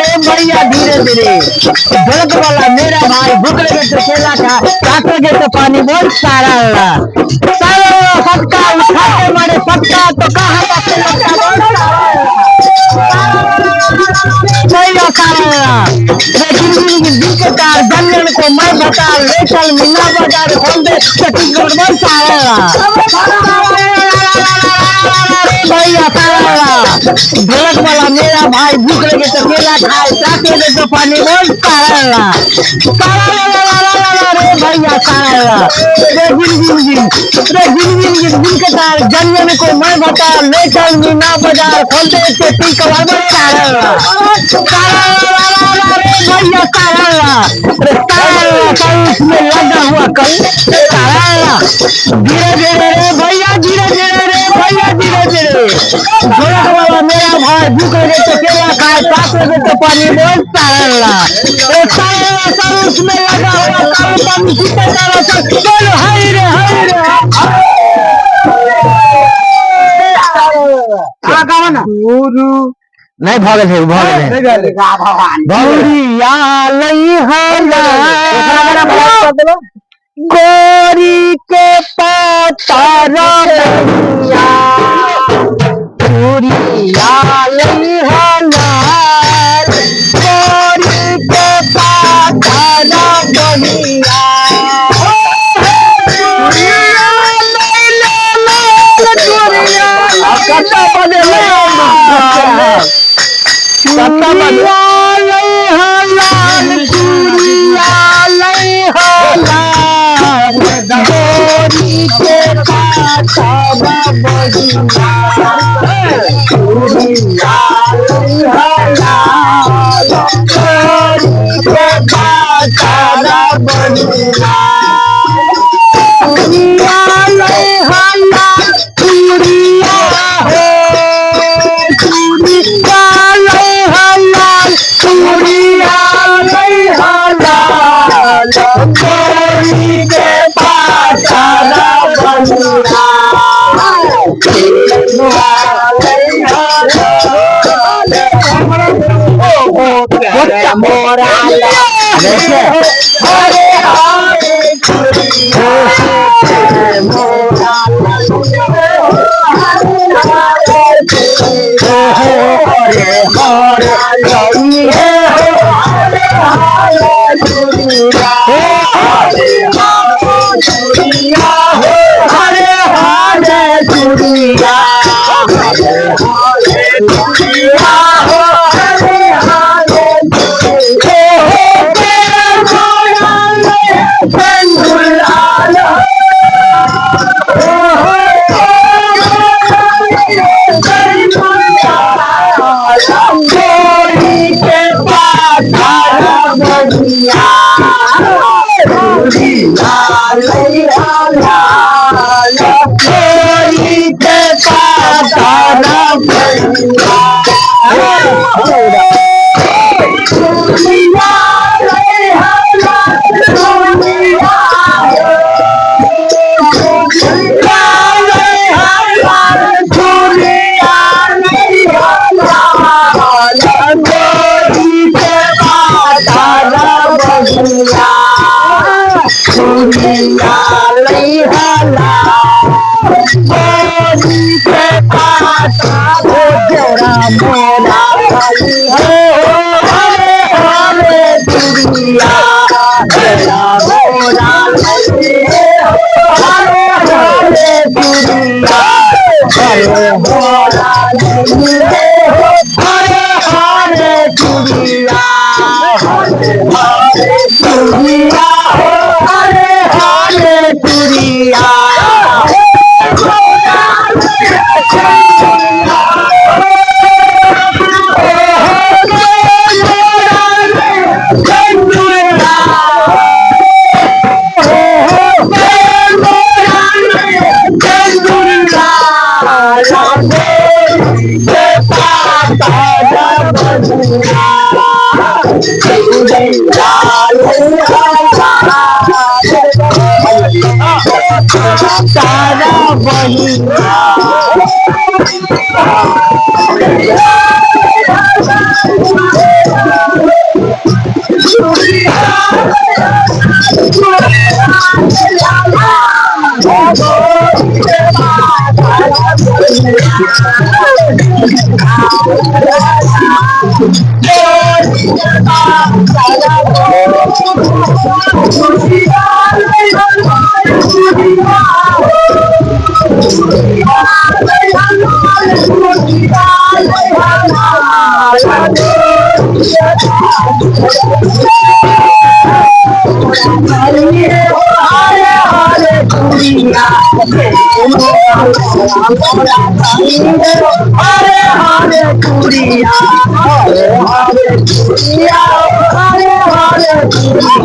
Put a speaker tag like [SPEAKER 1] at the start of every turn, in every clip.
[SPEAKER 1] धीरे धीरे ढोलक वाला मेरा भाई भूख लगे तो केला खा, काटोगे तो पानी बहुत सारा सबका उठाते मारे सबका तो कहाँ जंगल को मैं बता ले चल मीना बाजार खोल दे छत्तीसगढ़ बहुत सारा ढोलक वाला मेरा भाई भूख लगे तो केला खाए, प्यास लगे तो पानी बोल सारा रे भैया सारा रे जिन के तार जंगल को मैं बता ले चल मीना बाजार खोल दे खेती कबाड़ सारा भैया सारा उसमें लगा हुआ कल सारा धीरे धीरे रे भैया धीरे धीरे रे भैया धीरे धीरे ढोलक वाला मेरा भाई भूख लगे तो केला खाए, प्यास लगे तो पानी बोल सारा सब उसमें लगा हुआ कल पानी पीते जाना सब बोलो हरी रे नहीं भागे थे गोरी के पातर गोरी के पातर बनिया तारा बहिया हरे हरे चूड़िया हरे हरे चूड़िया हरे हरे चूड़िया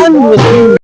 [SPEAKER 1] हरे